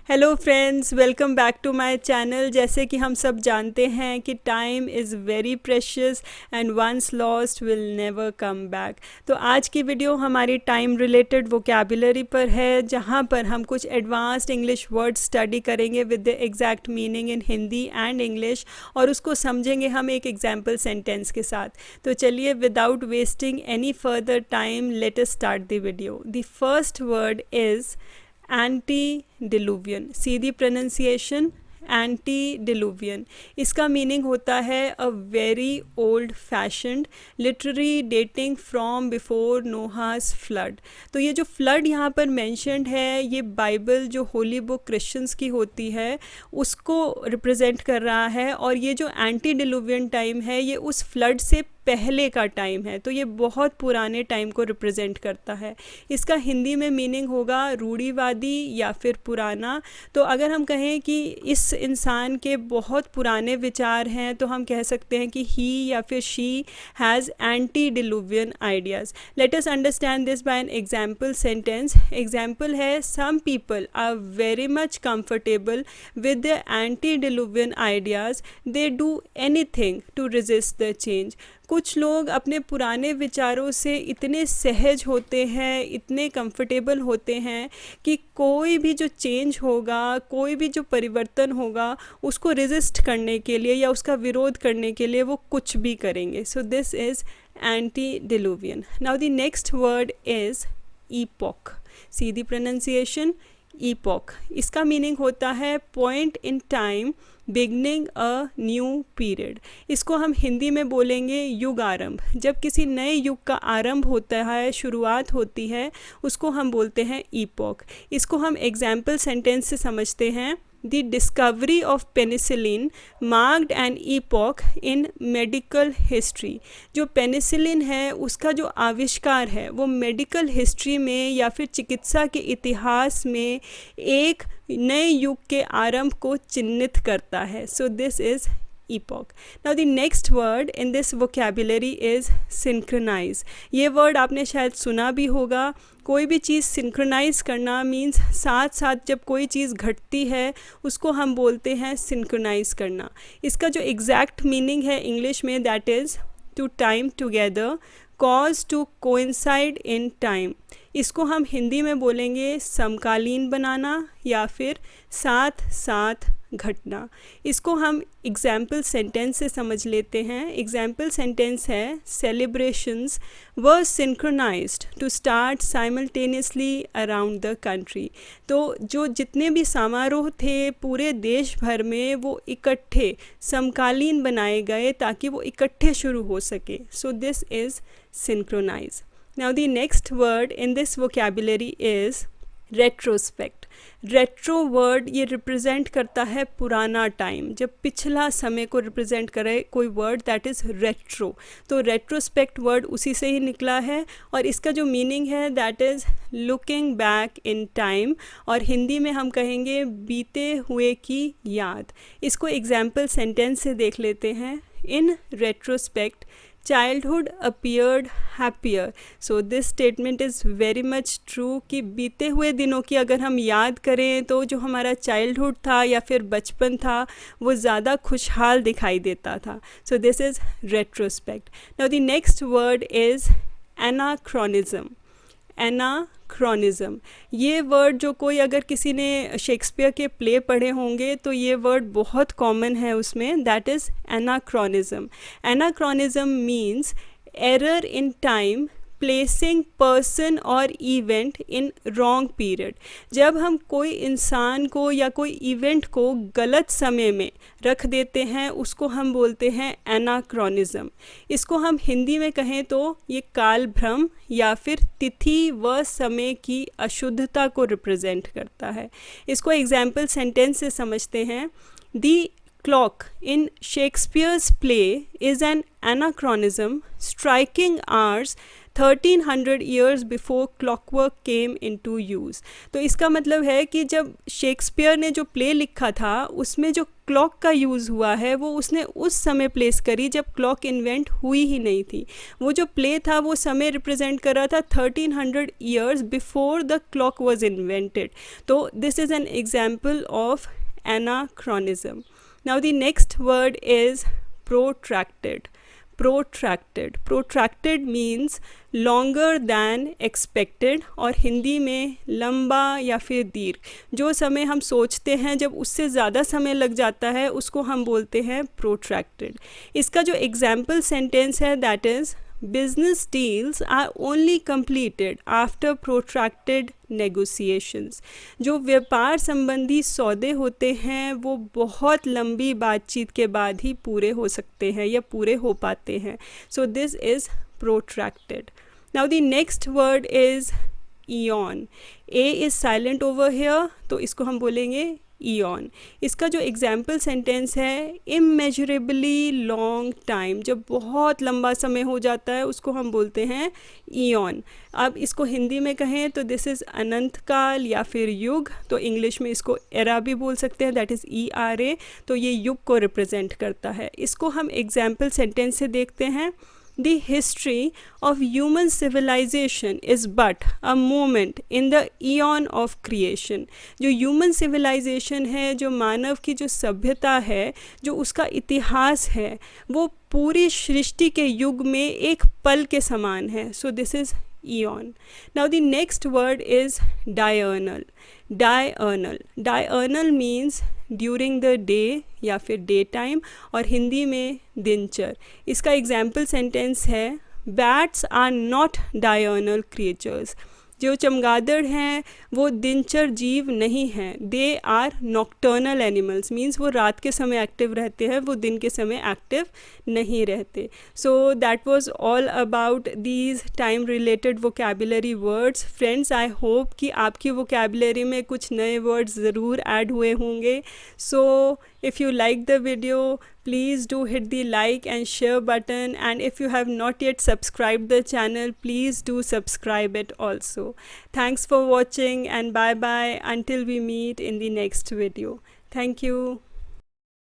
Hello friends, welcome back to my channel. जैसे कि हम सब जानते हैं कि time is very precious and once lost will never come back. तो आज की वीडियो हमारी टाइम रिलेटेड वोकैबुलरी पर है, जहां पर हम कुछ एडवांस्ड इंग्लिश वर्ड्स स्टडी करेंगे with the exact meaning in Hindi and English, और उसको समझेंगे हम एक एग्जाम्पल सेंटेंस के साथ। तो चलिए, without wasting any further time, let us start the video. The first word is antediluvian। सीधी प्रोनाउंसिएशन antediluvian। इसका मीनिंग होता है a very old fashioned, literary dating from before Noah's flood. तो ये जो फ्लड यहाँ पर मेंशन्ड है, ये बाइबल जो होली बुक क्रिश्चियंस की होती है उसको रिप्रेजेंट कर रहा है, और ये जो एंटीडिलुवियन टाइम है ये उस फ्लड से पहले का टाइम है। तो ये बहुत पुराने टाइम को रिप्रेजेंट करता है। इसका हिंदी में मीनिंग होगा रूढ़िवादी या फिर पुराना। तो अगर हम कहें कि इस इंसान के बहुत पुराने विचार हैं, तो हम कह सकते हैं कि ही या फिर she has antediluvian ideas. Let us understand this by an example sentence. Example है, some people are very much comfortable with the antediluvian ideas, they do anything to resist the change. कुछ लोग अपने पुराने विचारों से इतने सहज होते हैं, इतने कंफर्टेबल होते हैं कि कोई भी जो चेंज होगा, कोई भी जो परिवर्तन होगा, उसको रेजिस्ट करने के लिए या उसका विरोध करने के लिए वो कुछ भी करेंगे। So this is antediluvian. Now the next word is epoch. सीधी प्रोनाउंसिएशन ईपॉक। इसका मीनिंग होता है point in time beginning a new period. इसको हम हिंदी में बोलेंगे युग आरंभ। जब किसी नए युग का आरंभ होता है, शुरुआत होती है, उसको हम बोलते हैं ईपॉक। इसको हम एग्जाम्पल सेंटेंस से समझते हैं। The discovery of penicillin marked an epoch in medical history। जो पेनिसिलिन है उसका जो आविष्कार है वो मेडिकल हिस्ट्री में या फिर चिकित्सा के इतिहास में एक नए युग के आरंभ को चिन्हित करता है। सो this is epoch. Now the next word in this vocabulary is synchronize। ये वर्ड आपने शायद सुना भी होगा। कोई भी चीज़ सिंक्रोनाइज करना मीन्स साथ साथ जब कोई चीज़ घटती है उसको हम बोलते हैं सिंक्रोनाइज करना। इसका जो एग्जैक्ट मीनिंग है इंग्लिश में, that is to time together, cause to coincide in time. इसको हम हिंदी में बोलेंगे समकालीन बनाना या फिर साथ साथ घटना। इसको हम एग्जाम्पल सेंटेंस से समझ लेते हैं। एग्जाम्पल सेंटेंस है, celebrations were synchronised to start simultaneously around the country. तो जो जितने भी समारोह थे पूरे देश भर में वो इकट्ठे समकालीन बनाए गए ताकि वो इकट्ठे शुरू हो सके। So this is synchronise. Now the next word in this vocabulary is retrospect. Retro word ये रिप्रेजेंट करता है पुराना टाइम, जब पिछला समय को रिप्रेजेंट करे कोई वर्ड, दैट इज़ रेट्रो। तो रेट्रोस्पेक्ट वर्ड उसी से ही निकला है, और इसका जो मीनिंग है that is looking back in time, और हिंदी में हम कहेंगे बीते हुए की याद। इसको एग्जाम्पल सेंटेंस से देख लेते हैं। इन retrospect childhood appeared happier। so this statement is very much true कि बीते हुए दिनों की अगर हम याद करें तो जो हमारा चाइल्डहुड था या फिर बचपन था वो ज़्यादा खुशहाल दिखाई देता था। so this is retrospect। now the next word is anachronism। एनाक्रोनिज़म ये वर्ड जो कोई अगर किसी ने शेक्सपियर के प्ले पढ़े होंगे तो ये वर्ड बहुत कॉमन है उसमें, that is anachronism. Anachronism means error in time placing person or event in wrong period. जब हम कोई इंसान को या कोई इवेंट को गलत समय में रख देते हैं उसको हम बोलते हैं एनाक्रोनिज़म। इसको हम हिंदी में कहें तो ये काल भ्रम या फिर तिथि व समय की अशुद्धता को रिप्रेजेंट करता है। इसको एग्जाम्पल सेंटेंस से समझते हैं। दी clock in Shakespeare's play is an anachronism, striking hours 1300 years before clockwork came into use. तो इसका मतलब है कि जब शेक्सपियर ने जो प्ले लिखा था उसमें जो क्लॉक का यूज़ हुआ है वो उसने उस समय प्लेस करी जब क्लॉक इन्वेंट हुई ही नहीं थी. वो जो प्ले था वो समय रिप्रेजेंट कर रहा था 1300 years before the clock was invented. तो this is an example of anachronism. Now the next word is protracted. Protracted means longer than expected, और हिंदी में लंबा या फिर दीर्घ. जो समय हम सोचते हैं जब उससे ज़्यादा समय लग जाता है उसको हम बोलते हैं protracted. इसका जो एग्जाम्पल सेंटेंस है that is business deals are only completed after protracted negotiations. जो व्यापार संबंधी सौदे होते हैं वो बहुत लंबी बातचीत के बाद ही पूरे हो सकते हैं या पूरे हो पाते हैं. So this is protracted. Now the next word is eon. A is silent over here, तो इसको हम बोलेंगे ईयन. इसका जो एग्जाम्पल सेंटेंस है इमेजरेबली लॉन्ग टाइम, जब बहुत लंबा समय हो जाता है उसको हम बोलते हैं ईयन. अब इसको हिंदी में कहें तो दिस इज़ अनंत काल या फिर युग. तो इंग्लिश में इसको एरा भी बोल सकते हैं, दैट इज़ ERA. तो ये युग को रिप्रेजेंट करता है. इसको हम एग्जाम्पल सेंटेंस से देखते हैं. The history of human civilization is but a moment in the eon of creation. जो human civilization है, जो मानव की जो सभ्यता है, जो उसका इतिहास है, वो पूरी सृष्टि के युग में एक पल के समान है. So this is eon. Now the next word is diurnal. Diurnal means during the day या फिर डे टाइम, और हिंदी में दिनचर. इसका एग्जाम्पल सेंटेंस है bats are not diurnal creatures. जो चमगादड़ हैं वो दिनचर जीव नहीं हैं. They are nocturnal animals, means वो रात के समय एक्टिव रहते हैं, वो दिन के समय एक्टिव नहीं रहते. So that was all about these time related vocabulary words. Friends, I hope कि आपकी वोकैबुलरी में कुछ नए वर्ड्स ज़रूर ऐड हुए होंगे. सो if you like the video, please do hit the like and share button, and if you have not yet subscribed the channel, please do subscribe it also. Thanks for watching, and bye bye until we meet in the next video. Thank you.